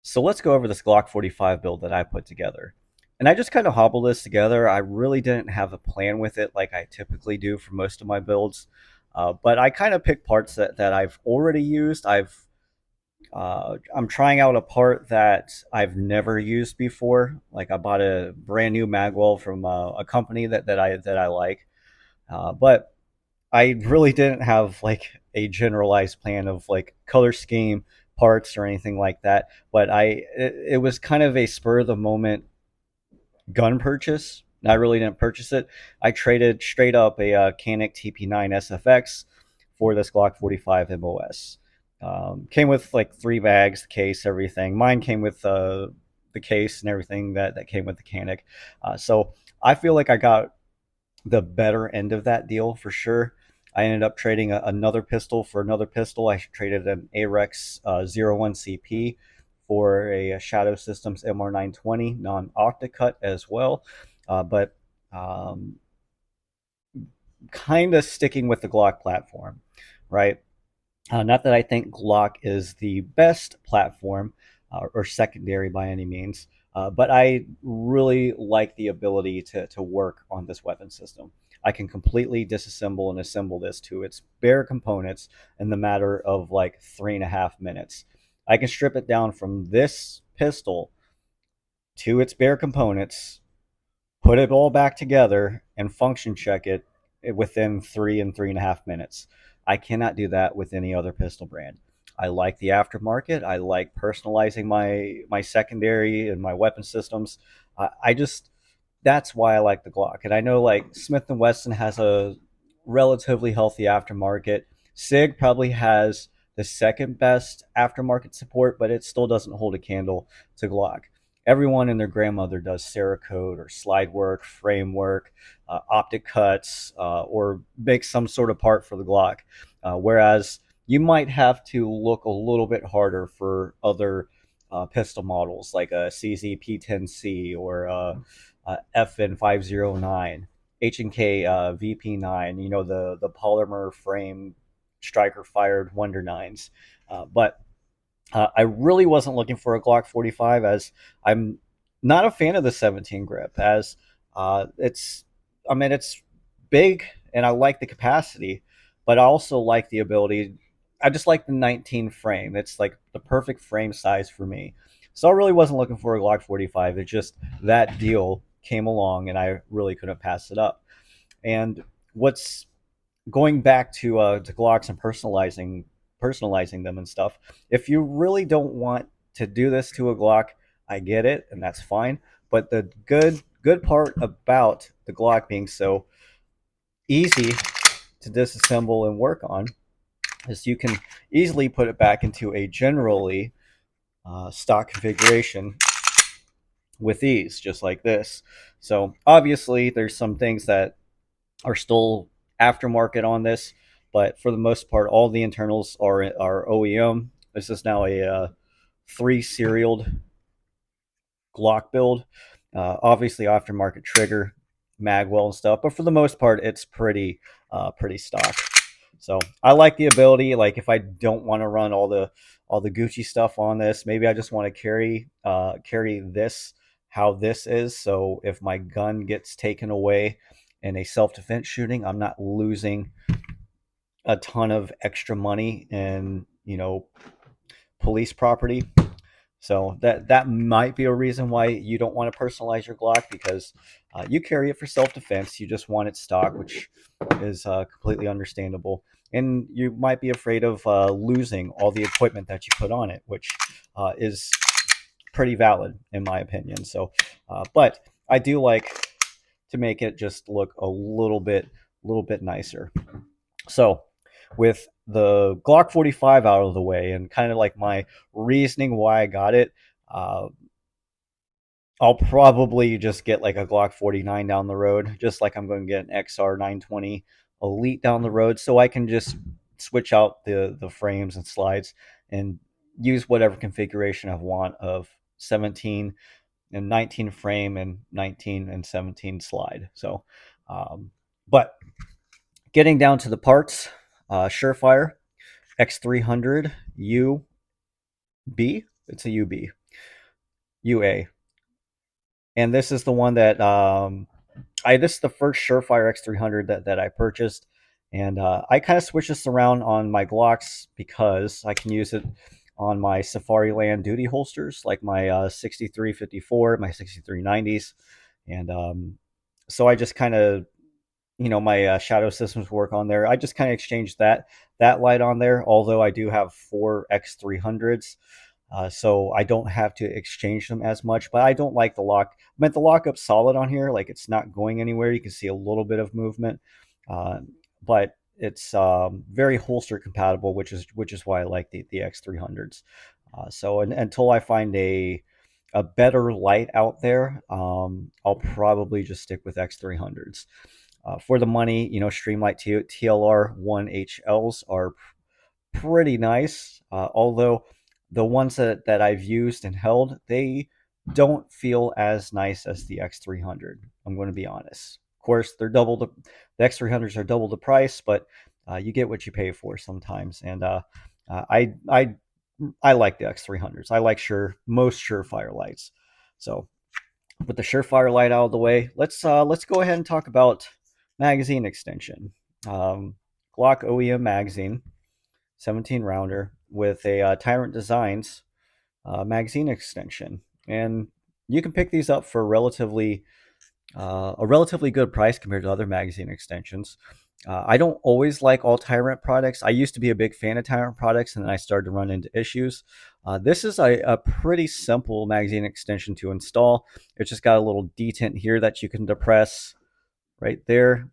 So let's go over this Glock 45 build that I put together. And I just kind of hobbled this together. I really didn't have a plan with it like I typically do for most of my builds. But I kind of picked parts that I've already used. I'm trying out a part that I've never used before. Like I bought a brand new magwell from a company that I like. But I really didn't have like a generalized plan of like color scheme, parts, or anything like that. But it was kind of a spur of the moment gun purchase. I really didn't purchase it. I traded straight up a Canic TP9 SFX for this Glock 45 MOS. Came with like 3 bags, the case, everything. Mine came with the case and everything that came with the Canic. So I feel like I got the better end of that deal for sure. I ended up trading another pistol for another pistol. I traded an Arex 01 CP for a Shadow Systems MR920 non-octacut as well. But um, kind of sticking with the Glock platform, right? Not that I think Glock is the best platform or secondary by any means, but I really like the ability to work on this weapon system. I can completely disassemble and assemble this to its bare components in the matter of like 3.5 minutes. I can strip it down from this pistol to its bare components, put it all back together, and function check it within 3 and 3.5 minutes. I cannot do that with any other pistol brand. I like the aftermarket. I like personalizing my secondary and my weapon systems. I just that's why I like the Glock. And I know like Smith and Wesson has a relatively healthy aftermarket. Sig probably has the second best aftermarket support, but it still doesn't hold a candle to Glock. Everyone and their grandmother does Cerakote or slide work, frame work, optic cuts, or make some sort of part for the Glock. Whereas you might have to look a little bit harder for other pistol models like a CZ P10C or FN 509, H&K VP9. You know the polymer frame striker fired Wonder Nines, but I really wasn't looking for a Glock 45 as I'm not a fan of the 17 grip as it's big and I like the capacity, but I also like the ability. I just like the 19 frame. It's like the perfect frame size for me. So I really wasn't looking for a Glock 45. It's just that deal came along and I really couldn't pass it up. And what's going back to Glocks and personalizing them and stuff. If you really don't want to do this to a Glock, I get it, and that's fine. But the good part about the Glock being so easy to disassemble and work on is you can easily put it back into a generally stock configuration with ease, just like this. So obviously, there's some things that are still aftermarket on this, but for the most part, all the internals are OEM. This is now a 3 serialed Glock build. Obviously, aftermarket trigger, magwell and stuff, but for the most part, it's pretty stock. So I like the ability. Like if I don't want to run all the Gucci stuff on this, maybe I just want to carry this how this is. So if my gun gets taken away in a self defense shooting, I'm not losing a ton of extra money in police property. So that might be a reason why you don't want to personalize your Glock because you carry it for self defense. You just want it stock, which is completely understandable. And you might be afraid of losing all the equipment that you put on it, which is pretty valid in my opinion. So, but I do like to make it just look a little bit nicer. So, with the Glock 45 out of the way and kind of like my reasoning why I got it, uh, I'll probably just get like a Glock 49 down the road, just like I'm going to get an XR 920 Elite down the road, so I can just switch out the frames and slides and use whatever configuration I want of 17 and 19 frame and 19 and 17 slide. So, but getting down to the parts, Surefire X300 UB. It's a UB. UA, and this is the one that I this is the first Surefire X300 that I purchased, and I kind of switch this around on my Glocks because I can use it on my Safari Land duty holsters, like my 6354, my 6390s, and so I just kind of my shadow systems work on there. I just kind of exchanged that light on there. Although I do have four X300s, so I don't have to exchange them as much. But I don't like the lock. I mean, the lockup's solid on here. Like it's not going anywhere. You can see a little bit of movement, uh, but it's very holster compatible, which is why I like the X300s. So until I find a better light out there, I'll probably just stick with X300s. For the money, Streamlight TLR 1HLs are pretty nice. Although the ones that I've used and held, they don't feel as nice as the X300. I'm going to be honest. Of course, the X300s are double the price, but you get what you pay for sometimes. And I like the X300s. I like most Surefire lights. So with the Surefire light out of the way, let's go ahead and talk about magazine extension. Um, Glock OEM magazine, 17 rounder with a Tyrant Designs magazine extension, and you can pick these up for a relatively good price compared to other magazine extensions. I don't always like all Tyrant products. I used to be a big fan of Tyrant products, and then I started to run into issues. This is a pretty simple magazine extension to install. It's just got a little detent here that you can depress right there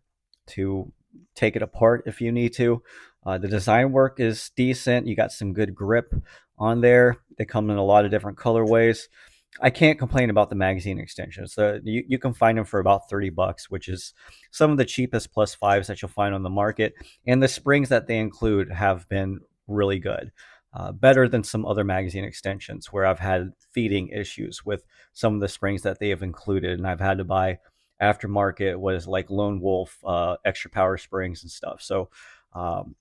to take it apart if you need to. The design work is decent. You got some good grip on there. They come in a lot of different colorways. I can't complain about the magazine extensions. So you can find them for about $30, which is some of the cheapest plus fives that you'll find on the market. And the springs that they include have been really good. Better than some other magazine extensions where I've had feeding issues with some of the springs that they have included, and I've had to buy aftermarket was like Lone Wolf extra power springs and stuff. So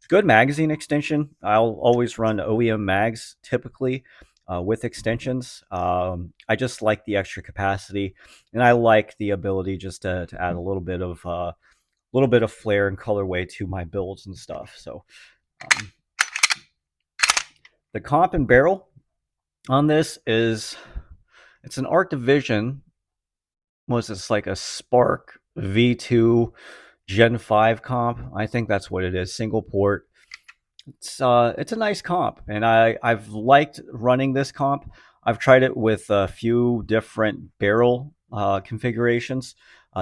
good magazine extension. I'll always run OEM mags typically with extensions. I just like the extra capacity, and I like the ability just to add a little bit of flair and colorway to my builds and stuff. So um, the comp and barrel on this it's an Art Division. Was this like a Spark V2 Gen 5 comp? I think that's what it is. Single port. It's a nice comp, and I've liked running this comp. I've tried it with a few different barrel configurations.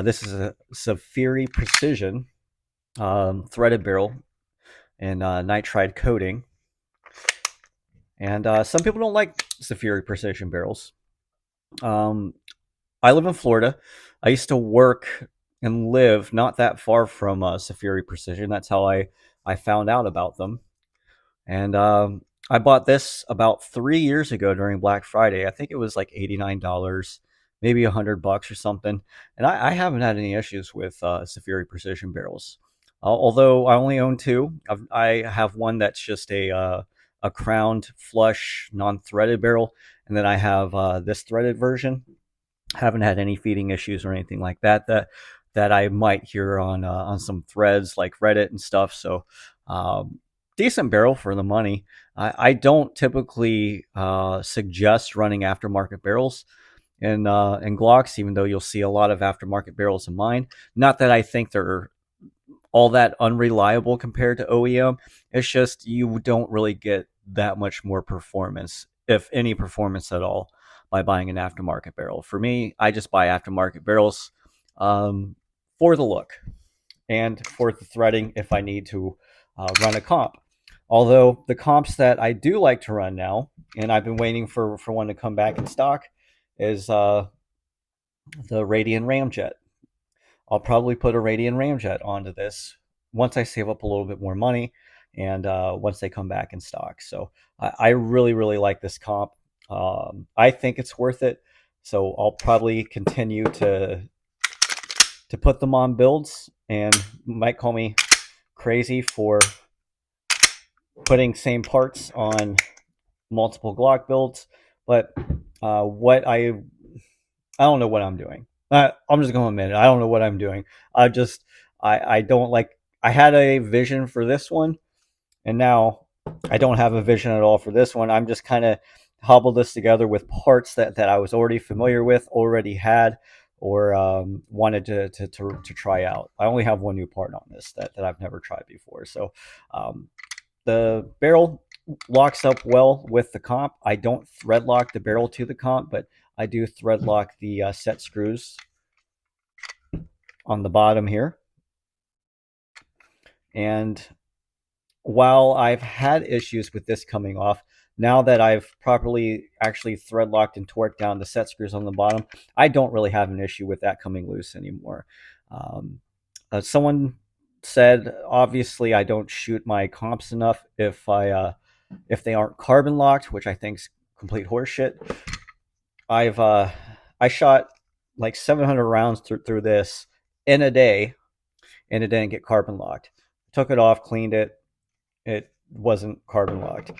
This is a Safiri Precision threaded barrel and nitride coating. And some people don't like Safiri Precision barrels. I live in Florida. I used to work and live not that far from Safiri Precision. That's how I found out about them. And I bought this about 3 years ago during Black Friday. I think it was like $89, maybe $100 or something. And I haven't had any issues with Safiri Precision barrels. Although I only own two. I have one that's just a crowned flush non-threaded barrel, and then I have this threaded version. Haven't had any feeding issues or anything like that I might hear on some threads like Reddit and stuff. So decent barrel for the money. I don't typically suggest running aftermarket barrels in Glocks, even though you'll see a lot of aftermarket barrels in mine. Not that I think they're all that unreliable compared to OEM. It's just you don't really get that much more performance, if any performance at all, by buying an aftermarket barrel. For me, I just buy aftermarket barrels for the look and for the threading if I need to run a comp. Although the comps that I do like to run now, and I've been waiting for one to come back in stock, is the Radian Ramjet. I'll probably put a Radian Ramjet onto this once I save up a little bit more money and once they come back in stock. So I really, really like this comp. I think it's worth it. So I'll probably continue to put them on builds, and might call me crazy for putting same parts on multiple Glock builds, but What I don't know what I'm doing. I'm just going to admit it. I don't know what I'm doing. I just I don't like. I had a vision for this one, and now I don't have a vision at all for this one. I'm just kind of hobbled this together with parts that I was already familiar with, already had, or wanted to try out. I only have one new part on this that I've never tried before. So um, the barrel locks up well with the comp. I don't thread lock the barrel to the comp, but I do thread lock the set screws on the bottom here. And while I've had issues with this coming off, now that I've properly actually thread locked and torqued down the set screws on the bottom, I don't really have an issue with that coming loose anymore. Um, Someone said, obviously, I don't shoot my comps enough if they aren't carbon locked, which I think is complete horseshit. I've I shot like 700 rounds through this in a day, and it didn't get carbon locked. Took it off, cleaned it. It wasn't carbon locked.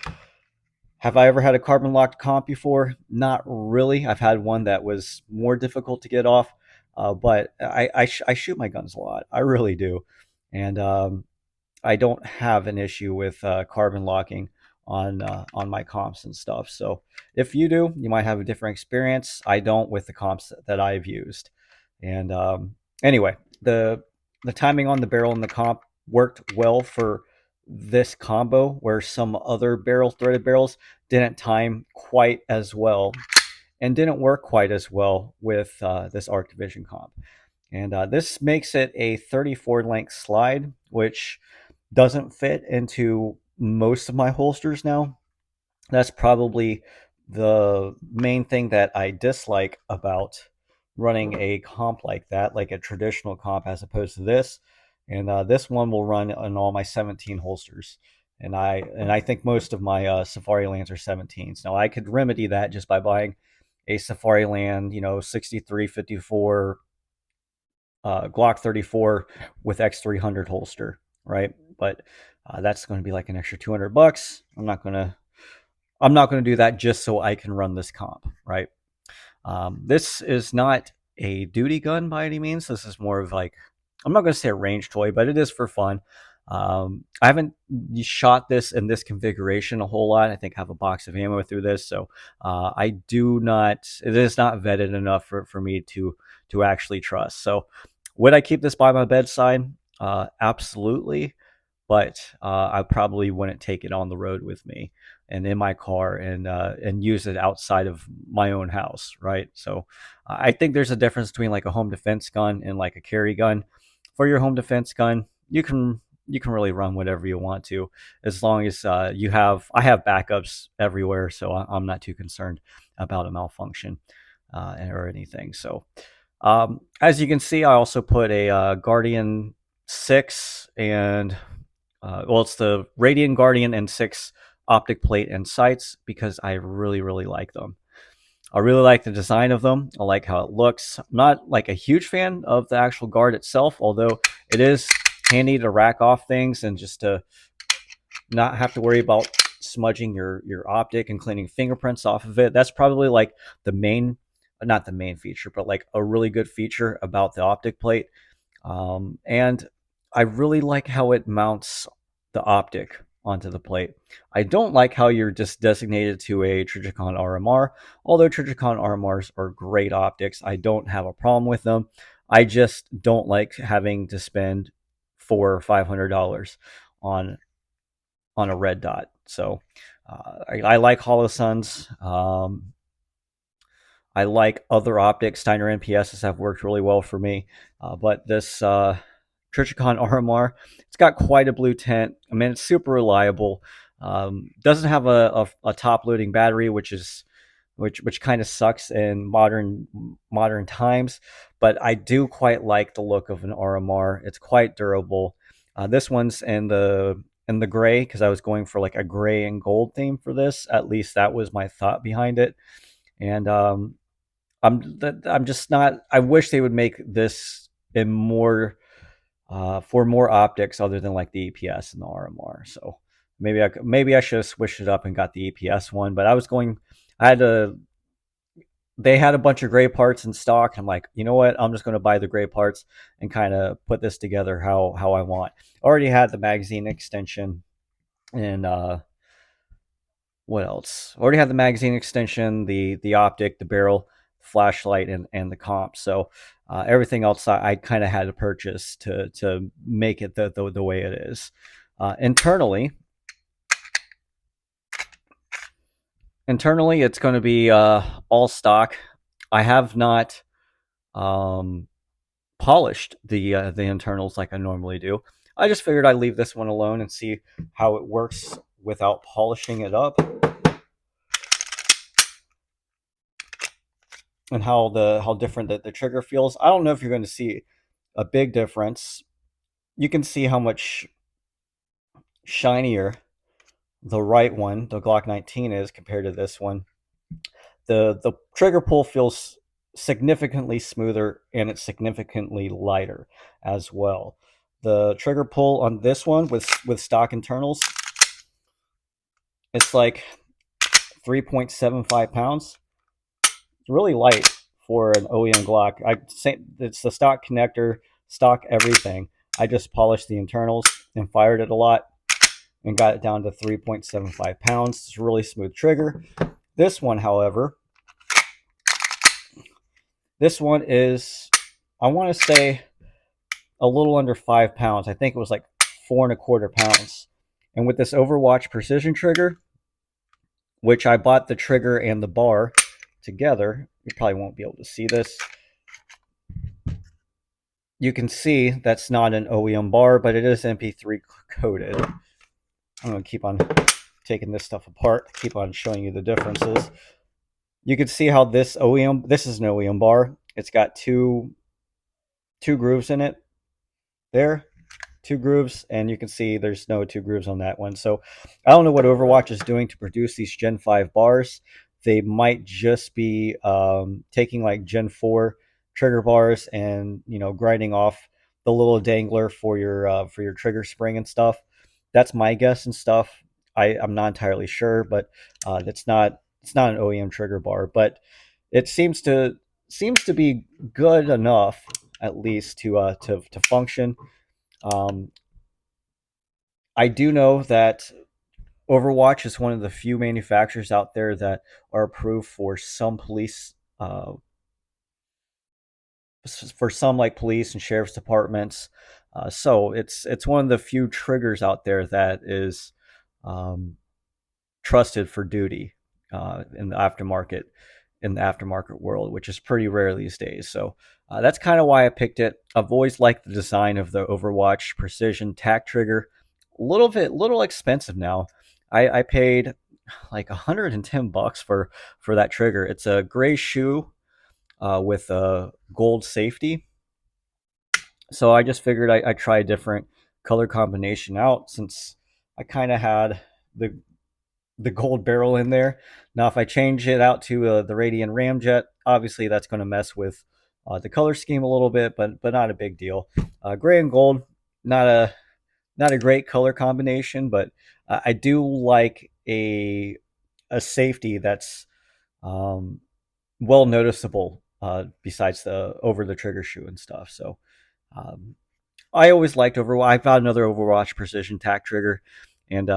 Have I ever had a carbon locked comp before? Not really. I've had one that was more difficult to get off, but I shoot my guns a lot. I really do, and I don't have an issue with carbon locking on my comps and stuff. So if you do, you might have a different experience. I don't with the comps that I've used. And anyway, the timing on the barrel and the comp worked well for this combo, where some other threaded barrels didn't time quite as well and didn't work quite as well with this Arc Division comp. And this makes it a 34 length slide, which doesn't fit into most of my holsters now. That's probably the main thing that I dislike about running a comp like that, like a traditional comp, as opposed to this. And this one will run on all my 17 holsters. And I think most of my Safari Lands are 17s. Now I could remedy that just by buying a Safari Land, 6354 Glock 34 with X300 holster, right? But that's going to be like an extra $200. I'm not gonna do that just so I can run this comp, right? This is not a duty gun by any means. This is more of like, I'm not going to say a range toy, but it is for fun. I haven't shot this in this configuration a whole lot. I think I have a box of ammo through this, so I do not. It is not vetted enough for me to actually trust. So, would I keep this by my bedside? Absolutely, but I probably wouldn't take it on the road with me and in my car and use it outside of my own house, right? So I think there's a difference between like a home defense gun and like a carry gun. For your home defense gun, you can really run whatever you want to, as long as I have backups everywhere, so I'm not too concerned about a malfunction or anything. So as you can see, I also put a Guardian 6 and well, it's the Radiant Guardian and 6 optic plate and sights because I really, really like them. I really like the design of them. I like how it looks. I'm not like a huge fan of the actual guard itself, although it is handy to rack off things and just to not have to worry about smudging your optic and cleaning fingerprints off of it. That's probably like the main, not the main feature, but like a really good feature about the optic plate. And I really like how it mounts the optic onto the plate. I don't like how you're just designated to a Trijicon RMR, although Trijicon RMRs are great optics. I don't have a problem with them. I just don't like having to spend $400 or $500 on a red dot. So I like Holosuns. I like other optics. Steiner NPSs have worked really well for me, but this Trijicon RMR, it's got quite a blue tint. I mean, it's super reliable. Doesn't have a top loading battery, which kind of sucks in modern times. But I do quite like the look of an RMR. It's quite durable. This one's in the gray because I was going for like a gray and gold theme for this. At least that was my thought behind it. And I'm just not. I wish they would make this in more for more optics other than like the EPS and the RMR. So maybe I should have switched it up and got the EPS one. But I was going. I had to they had a bunch of gray parts in stock. I'm like, you know what? I'm just going to buy the gray parts and kind of put this together how I want. Already had the magazine extension and what else? Already had the magazine extension, the optic, the barrel, flashlight, and the comp. So everything else I kind of had to purchase to make it the way it is. Internally, it's going to be all stock. I have not um, polished the internals like I normally do. I just figured I'd leave this one alone and see how it works without polishing it up, and how different the trigger feels. I don't know if you're going to see a big difference. You can see how much shinier the right one, the Glock 19, is compared to this one. The trigger pull feels significantly smoother and it's significantly lighter as well. The trigger pull on this one with stock internals, it's like 3.75 pounds. It's really light for an OEM Glock. I say it's the stock connector, stock everything. I just polished the internals and fired it a lot and got it down to 3.75 pounds. It's a really smooth trigger. This one, however, this one is, I want to say, a little under 5 pounds. I think it was like 4.25 pounds. And with this Overwatch precision trigger, which I bought the trigger and the bar together, you probably won't be able to see this. You can see that's not an OEM bar, but it is MP3 coded. I'm going to keep on taking this stuff apart, keep on showing you the differences. You can see how this is an OEM bar. It's got two grooves in it there, two grooves, and you can see there's no two grooves on that one. So I don't know what Overwatch is doing to produce these Gen 5 bars. They might just be taking like Gen 4 trigger bars and grinding off the little dangler for your trigger spring and stuff. That's my guess and stuff. I'm not entirely sure, but it's not an OEM trigger bar, but it seems to be good enough at least to function. Um, I do know that Overwatch is one of the few manufacturers out there that are approved for some police, like police and sheriff's departments. So it's one of the few triggers out there that is um, trusted for duty in the aftermarket world, which is pretty rare these days. So that's kind of why I picked it. I've always liked the design of the Overwatch precision tack trigger. Little expensive now. I paid like $110 for that trigger. It's a gray shoe with a gold safety. So I just figured I'd try a different color combination out since I kind of had the gold barrel in there. Now, if I change it out to the Radian Ramjet, obviously that's going to mess with the color scheme a little bit, but not a big deal. Gray and gold, not a great color combination, but I do like a safety that's um, well noticeable. Besides the over the trigger shoe and stuff, so um, I always liked Overwatch. I found another Overwatch precision tack trigger, and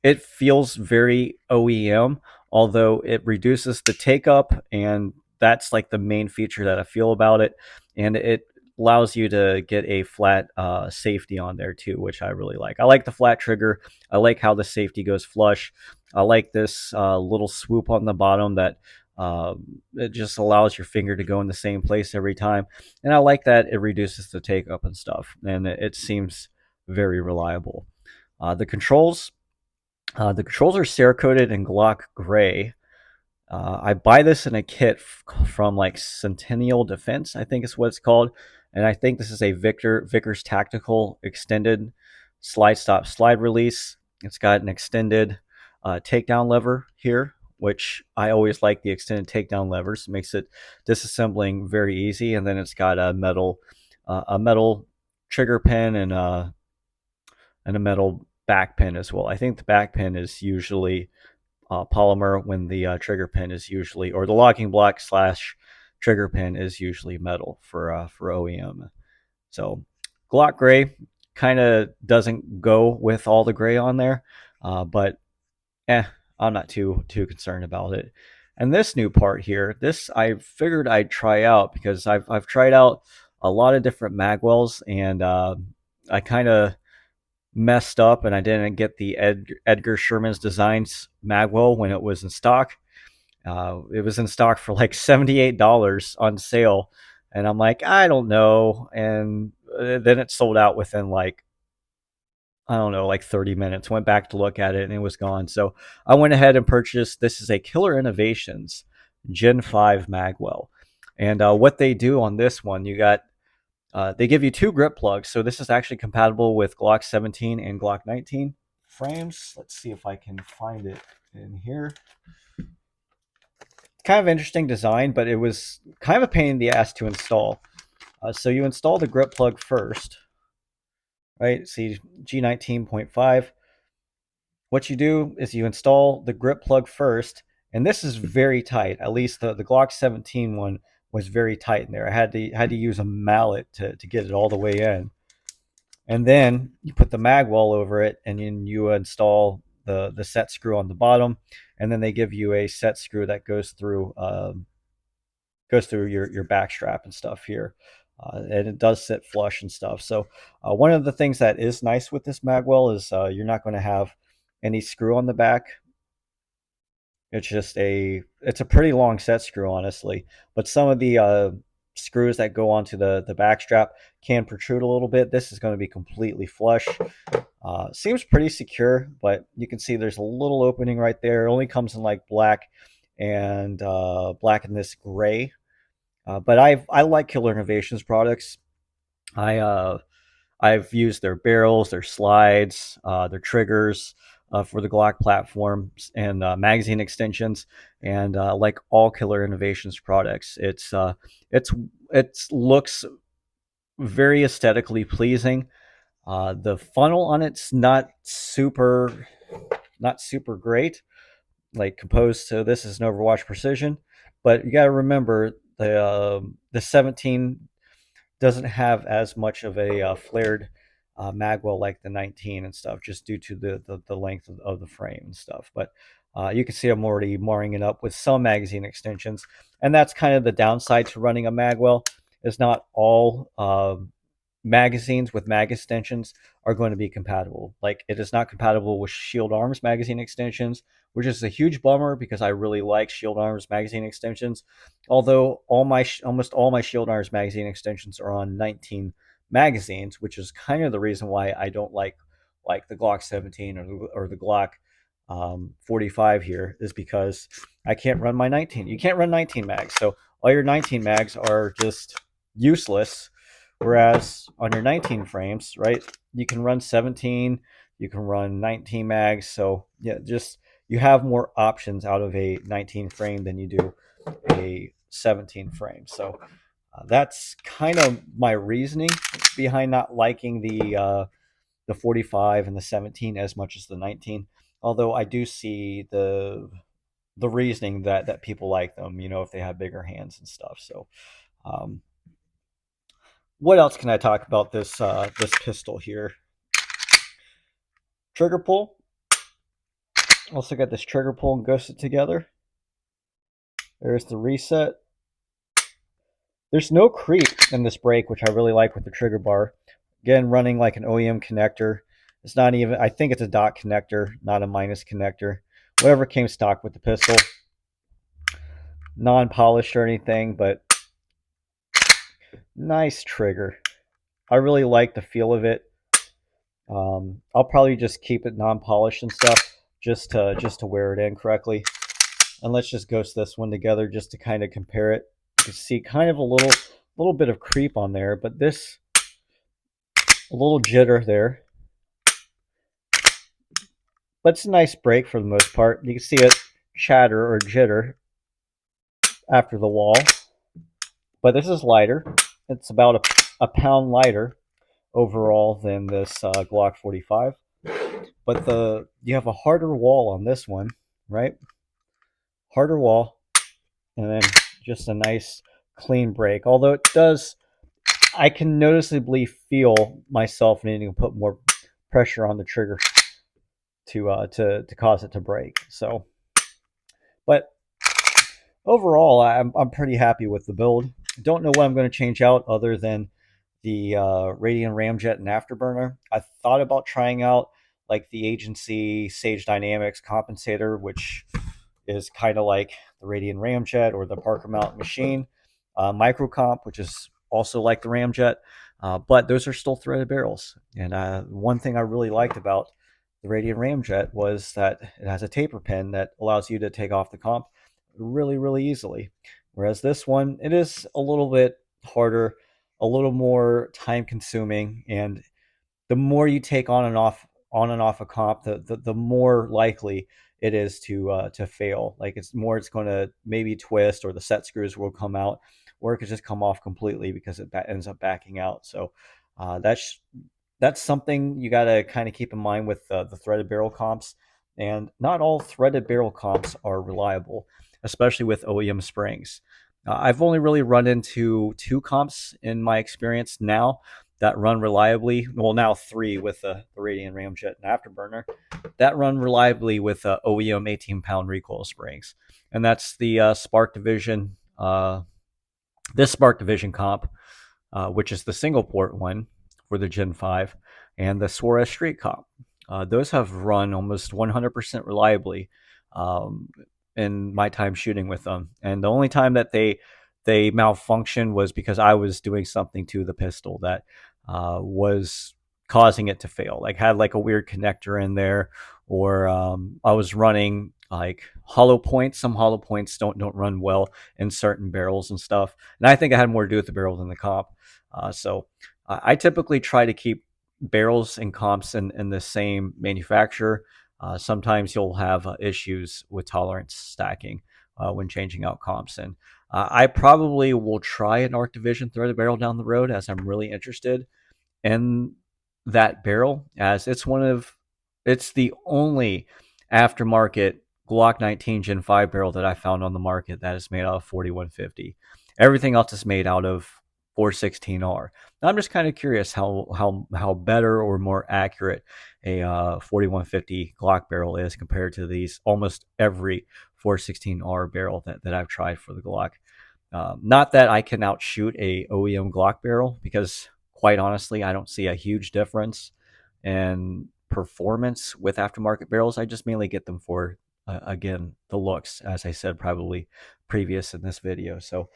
it feels very OEM, although it reduces the take up, and that's like the main feature that I feel about it. And it allows you to get a flat safety on there too, which I really like. I like the flat trigger. I like how the safety goes flush. I like this little swoop on the bottom that it just allows your finger to go in the same place every time. And I like that it reduces the take up and stuff, and it seems very reliable. The controls, the controls are Cerakoted in Glock Gray. I buy this in a kit from like Centennial Defense, I think is what it's called, and I think this is a Vickers Tactical extended slide stop slide release. It's got an extended takedown lever here, which I always like the extended takedown levers. It makes it disassembling very easy, and then it's got a metal trigger pin and a metal back pin as well. I think the back pin is usually polymer when the trigger pin is usually, or the locking block slash trigger pin is usually metal for OEM. So Glock gray kind of doesn't go with all the gray on there, but I'm not too concerned about it. And this new part here, this I figured I'd try out because I've tried out a lot of different magwells, and I kind of messed up and I didn't get the Edgar Sherman's Designs magwell when it was in stock. It was in stock for like $78 on sale, and I'm like, I don't know, and then it sold out within like, I don't know, like 30 minutes. Went back to look at it and it was gone. So I went ahead and purchased. This is a Killer Innovations Gen 5 magwell, and what they do on this one, you got they give you two grip plugs. So this is actually compatible with Glock 17 and Glock 19 frames. Let's see if I can find it in here. Kind of interesting design, but it was kind of a pain in the ass to install. So you install the grip plug first, right? See G19.5. What you do is you install the grip plug first, and this is very tight. At least the Glock 17 one was very tight in there. I had to use a mallet to get it all the way in. And then you put the magwell over it, and then you install the set screw on the bottom, and then they give you a set screw that goes through your back strap and stuff here. And it does sit flush and stuff. So one of the things that is nice with this magwell is you're not going to have any screw on the back. It's a pretty long set screw, honestly, but some of the screws that go onto the back strap can protrude a little bit. This is going to be completely flush. Seems pretty secure, but you can see there's a little opening right there. It only comes in like black and this gray. But I like Killer Innovations products. I I've used their barrels, their slides, their triggers for the Glock platforms, and magazine extensions, and like all Killer Innovations products, it's it looks very aesthetically pleasing. The funnel on it's not super great, like composed to this is an Overwatch Precision, but you got to remember the 17 doesn't have as much of a flared magwell like the 19 and stuff, just due to the length of the frame and stuff. But you can see I'm already marring it up with some magazine extensions, and that's kind of the downside to running a magwell. Is not all magazines with mag extensions are going to be compatible. Like it is not compatible with Shield Arms magazine extensions, which is a huge bummer because I really like Shield Arms magazine extensions. Although almost all my Shield Arms magazine extensions are on 19 magazines, which is kind of the reason why I don't like the Glock 17 or the Glock 45 here, is because I can't run my 19. You can't run 19 mags, so all your 19 mags are just useless. Whereas on your 19 frames, right, you can run 17, you can run 19 mags. So yeah, just you have more options out of a 19 frame than you do a 17 frame. So that's kind of my reasoning behind not liking the 45 and the 17 as much as the 19. Although I do see the reasoning that people like them, if they have bigger hands and stuff. So um, what else can I talk about this pistol here? Trigger pull. Also got this trigger pull and ghosted together. There's the reset. There's no creep in this brake, which I really like with the trigger bar. Again, running like an OEM connector. It's not even, I think it's a dot connector, not a minus connector. Whatever came stock with the pistol. Non-polished or anything, but nice trigger. I really like the feel of it. I'll probably just keep it non-polished and stuff just to wear it in correctly. And let's just ghost this one together just to kind of compare it. You can see kind of a little bit of creep on there, but this a little jitter there. But it's a nice break for the most part. You can see it chatter or jitter after the wall. But this is lighter. It's about a pound lighter overall than this Glock 45. But you have a harder wall on this one, right? Harder wall, and then just a nice clean break. Although it does, I can noticeably feel myself needing to put more pressure on the trigger to cause it to break. So, but overall, I'm pretty happy with the build. Don't know what I'm going to change out other than the Radian Ramjet and Afterburner. I thought about trying out like the Agency Sage Dynamics compensator, which is kind of like the Radian Ramjet or the Parker Mountain Machine. Microcomp, which is also like the Ramjet, but those are still threaded barrels. And one thing I really liked about the Radian Ramjet was that it has a taper pin that allows you to take off the comp really, really easily. Whereas this one, it is a little bit harder, a little more time consuming, and the more you take on and off a comp, the more likely it is to fail. Like it's going to maybe twist, or the set screws will come out, or it could just come off completely because it ends up backing out. So uh, that's that's something you got to kind of keep in mind with the threaded barrel comps. And not all threaded barrel comps are reliable, especially with OEM springs. I've only really run into two comps in my experience now that run reliably. Well, now three with the Radian Ramjet and Afterburner that run reliably with OEM 18-pound recoil springs, and that's the Spark Division. This Spark Division comp, which is the single port one for the Gen 5, and the Suarez Street comp. Those have run almost 100% reliably in my time shooting with them. And the only time that they malfunctioned was because I was doing something to the pistol that was causing it to fail. Like had like a weird connector in there, or I was running like hollow points. Some hollow points don't run well in certain barrels and stuff. And I think it had more to do with the barrel than the comp. So I typically try to keep barrels and comps in the same manufacturer. Sometimes you'll have issues with tolerance stacking when changing out comps. And I probably will try an Arc Division threaded barrel down the road, as I'm really interested in that barrel, as it's the only aftermarket Glock 19 Gen 5 barrel that I found on the market that is made out of 4150. Everything else is made out of 416R. Now, I'm just kind of curious how better or more accurate a 4150 Glock barrel is compared to these almost every 416R barrel that I've tried for the Glock. Not that I can outshoot a OEM Glock barrel, because quite honestly, I don't see a huge difference in performance with aftermarket barrels. I just mainly get them for again the looks, as I said probably previous in this video. So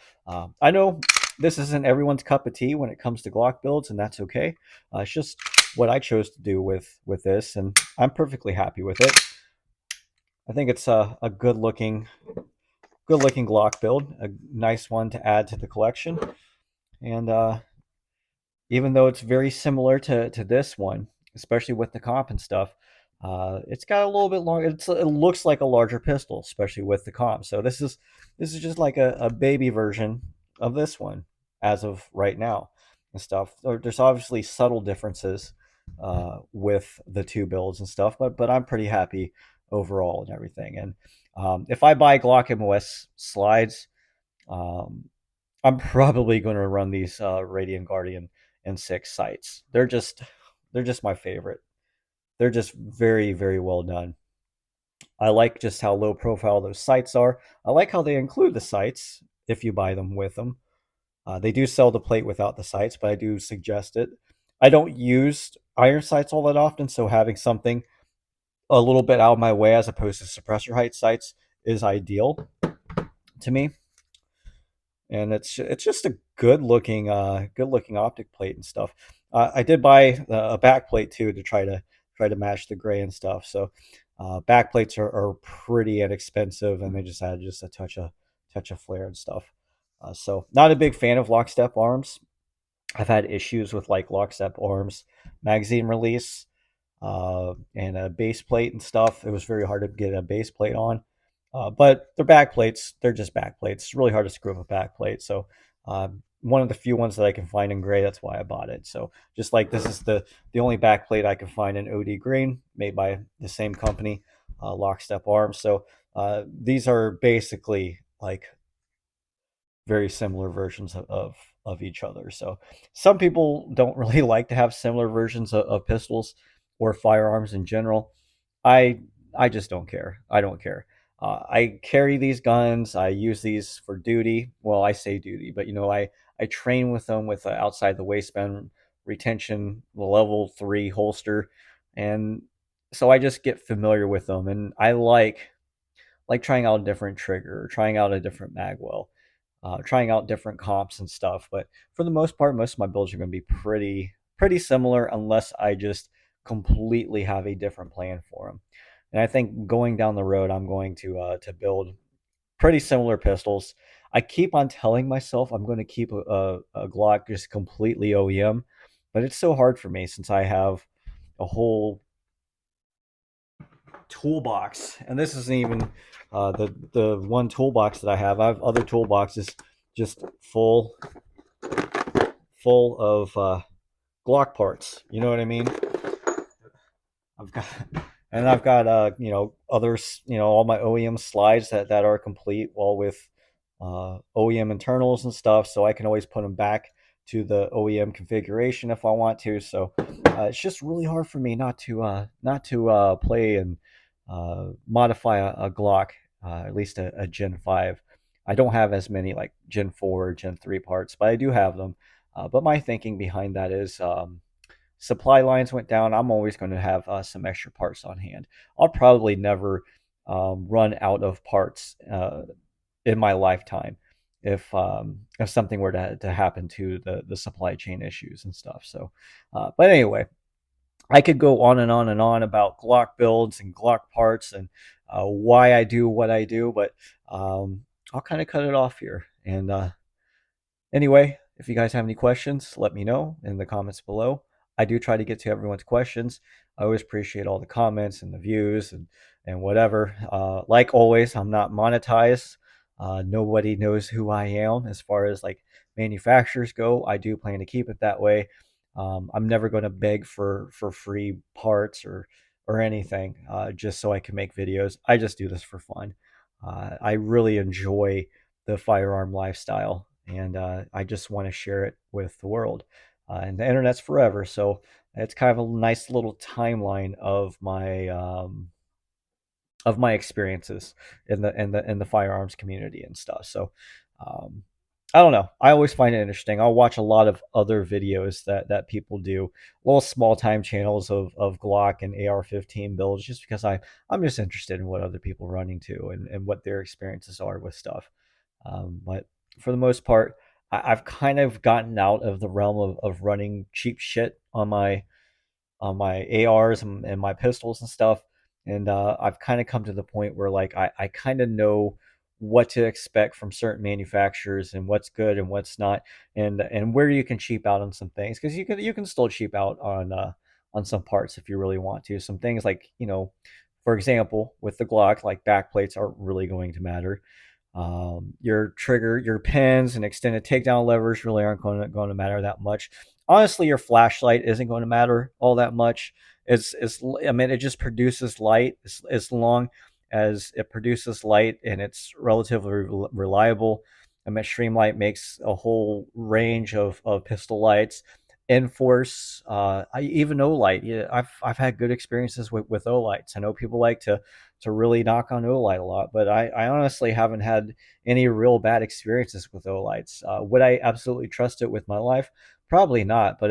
I know this isn't everyone's cup of tea when it comes to Glock builds, and that's okay. It's just what I chose to do with this, and I'm perfectly happy with it. I think it's a good looking Glock build, a nice one to add to the collection. And even though it's very similar to this one, especially with the comp and stuff, it's got a little bit longer. It looks like a larger pistol, especially with the comp. So this is just like a baby version of this one as of right now and stuff. There's obviously subtle differences with the two builds and stuff, but I'm pretty happy overall and everything. And if I buy Glock MOS slides, um, I'm probably going to run these Radiant Guardian N6 sights. They're just my favorite. They're just very, very well done. I like just how low profile those sights are. I like how they include the sights if you buy them with them. They do sell the plate without the sights, but I do suggest it. I don't use iron sights all that often, so having something a little bit out of my way as opposed to suppressor height sights is ideal to me. And it's just a good looking optic plate and stuff. I did buy a back plate too to try to match the gray and stuff. So back plates are pretty inexpensive, and they just add just a touch of flare and stuff. So not a big fan of lockstep arms. I've had issues with like lockstep arms, magazine release, and a base plate and stuff. It was very hard to get a base plate on. But they're back plates. They're just back plates. It's really hard to screw up a back plate. So one of the few ones that I can find in gray. That's why I bought it. So just like this is the only back plate I can find in OD green, made by the same company. lockstep arms. So these are basically like very similar versions of each other. So some people don't really like to have similar versions of pistols or firearms in general. I I just don't care. I don't care. I carry these guns. I use these for duty. Well, I say duty, but I train with them with outside the waistband retention level 3 holster, and so I just get familiar with them, and I like trying out a different trigger, trying out a different magwell, trying out different comps and stuff. But for the most part, most of my builds are going to be pretty similar, unless I just completely have a different plan for them. And I think going down the road, I'm going to build pretty similar pistols. I keep on telling myself I'm going to keep a Glock just completely OEM, but it's so hard for me since I have a whole toolbox, and this isn't even the one toolbox that I have. I have other toolboxes just full of Glock parts. You know what I mean? I've got and I've got others, all my OEM slides that are complete, all with OEM internals and stuff, so I can always put them back to the OEM configuration if I want to. So it's just really hard for me not to play and modify a Glock, at least a Gen 5. I don't have as many like Gen 4 or Gen 3 parts, but I do have them. But my thinking behind that is supply lines went down. I'm always going to have some extra parts on hand. I'll probably never run out of parts in my lifetime if something were to happen to the supply chain issues and stuff. So, but anyway, I could go on and on and on about Glock builds and Glock parts and why I do what I do, but I'll kind of cut it off here. And anyway, if you guys have any questions, let me know in the comments below. I do try to get to everyone's questions. I always appreciate all the comments and the views and whatever. Like always, I'm not monetized. Nobody knows who I am as far as like manufacturers go. I do plan to keep it that way. I'm never going to beg for free parts or anything just so I can make videos. I just do this for fun. I really enjoy the firearm lifestyle, and I just want to share it with the world. And the internet's forever, so it's kind of a nice little timeline of my experiences in the firearms community and stuff. So um, I don't know. I always find it interesting. I'll watch a lot of other videos that people do, little small time channels of Glock and AR-15 builds, just because I'm just interested in what other people are running to and what their experiences are with stuff. But for the most part, I've kind of gotten out of the realm of running cheap shit on my ARs and my pistols and stuff. And I've kind of come to the point where like I kind of know what to expect from certain manufacturers and what's good and what's not, and where you can cheap out on some things, because you can still cheap out on some parts if you really want to. Some things like, for example, with the Glock, like back plates aren't really going to matter. Your trigger, your pins, and extended takedown levers really aren't going to matter that much. Honestly, your flashlight isn't going to matter all that much. I mean, it just produces light as long as it produces light and it's relatively reliable. I mean, Streamlight makes a whole range of pistol lights. Enforce, I even Olight. Yeah, I've had good experiences with Olights. I know people like to really knock on Olight a lot, but I honestly haven't had any real bad experiences with Olights. Would I absolutely trust it with my life? Probably not. But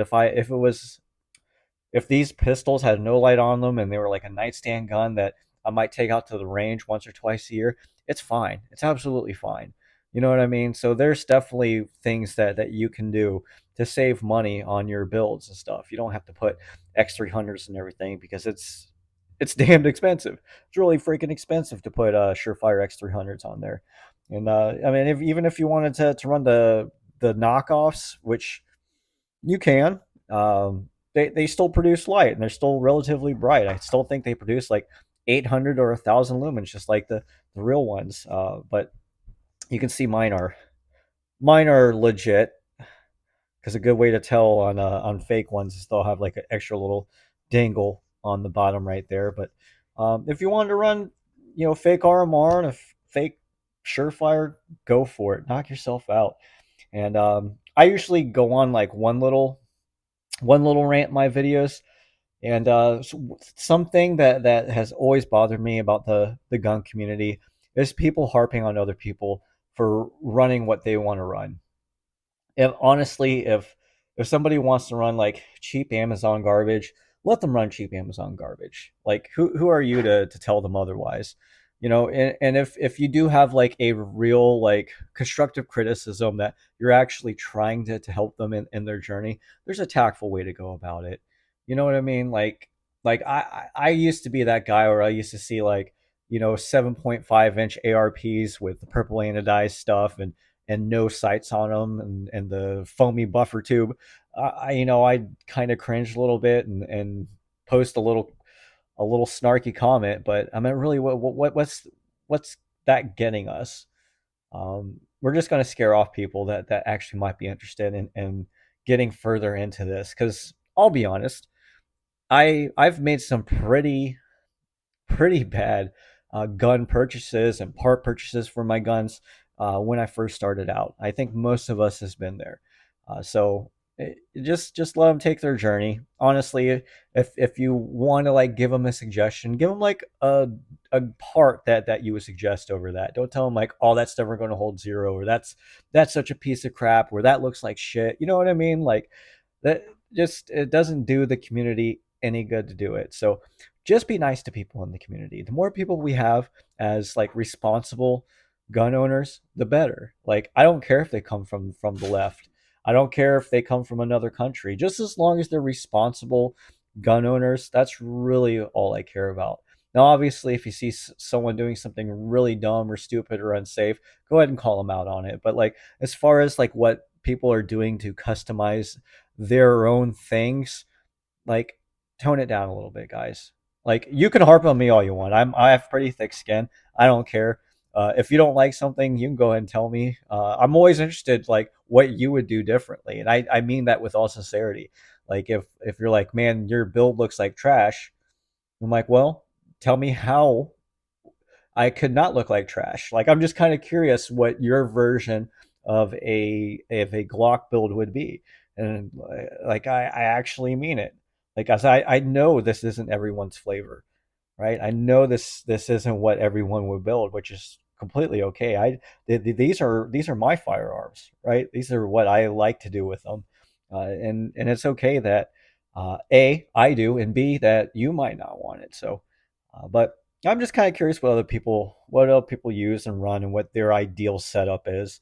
if these pistols had no light on them and they were like a nightstand gun that I might take out to the range once or twice a year, it's fine. It's absolutely fine. You know what I mean? So there's definitely things that you can do to save money on your builds and stuff. You don't have to put X300s and everything, because it's damned expensive. It's really freaking expensive to put Surefire X300s on there. And I mean, even if you wanted to run the knockoffs, which you can. They still produce light and they're still relatively bright. I still think they produce like 800 or 1,000 lumens, just like the real ones. But you can see mine are legit, because a good way to tell on fake ones is they'll have like an extra little dangle on the bottom right there. But If you wanted to run, fake RMR and a fake Surefire, go for it. Knock yourself out. And I usually go on like one little rant in my videos. And something that has always bothered me about the gun community is people harping on other people for running what they want to run. And honestly, if somebody wants to run like cheap Amazon garbage, let them run cheap Amazon garbage. Like who are you to tell them otherwise? And if you do have like a real like constructive criticism that you're actually trying to help them in their journey, there's a tactful way to go about it. You know what I mean? Like I used to be that guy where I used to see like 7.5-inch ARPs with the purple anodized stuff and no sights on them and the foamy buffer tube. I kind of cringed a little bit and post a little snarky comment, but I mean, really, what's that getting us? We're just going to scare off people that actually might be interested in getting further into this. Because I'll be honest, I've made some pretty bad gun purchases and part purchases for my guns when I first started out. I think most of us has been there. So just let them take their journey. Honestly, if you want to like give them a suggestion, give them like a part that you would suggest over that. Don't tell them like, oh, that's never going to hold zero, or that's such a piece of crap, or that looks like shit. You know what I mean? Like that just it doesn't do the community any good to do it. So just be nice to people in the community. The more people we have as like responsible gun owners, the better. Like I don't care if they come from the left. I don't care if they come from another country. Just as long as they're responsible gun owners, that's really all I care about. Now, obviously, if you see someone doing something really dumb or stupid or unsafe, go ahead and call them out on it. But like, as far as like what people are doing to customize their own things, like tone it down a little bit, guys. Like you can harp on me all you want. I have pretty thick skin. I don't care. If you don't like something, you can go ahead and tell me. I'm always interested, like what you would do differently, and I mean that with all sincerity. Like if you're like, man, your build looks like trash, I'm like, well, tell me how I could not look like trash. Like I'm just kind of curious what your version of a Glock build would be, and like I actually mean it. Like as I know this isn't everyone's flavor, right? I know this isn't what everyone would build, which is completely okay. These are my firearms, right? These are what I like to do with them, and it's okay that a I do, and b that you might not want it. But I'm just kind of curious what other people use and run and what their ideal setup is.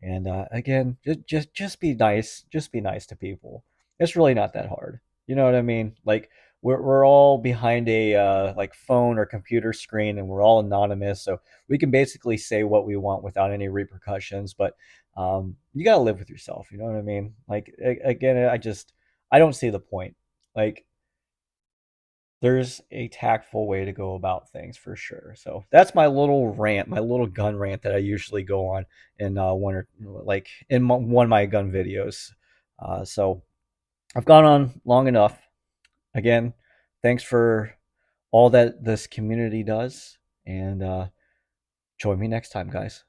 And again, just be nice. Just be nice to people. It's really not that hard. You know what I mean? Like we're all behind a like phone or computer screen, and we're all anonymous, so we can basically say what we want without any repercussions. But you gotta live with yourself. You know what I mean? Like again, I don't see the point. Like there's a tactful way to go about things for sure. So that's my little rant, my little gun rant that I usually go on in one or like in one of my gun videos. So I've gone on long enough. Again, thanks for all that this community does, and join me next time, guys.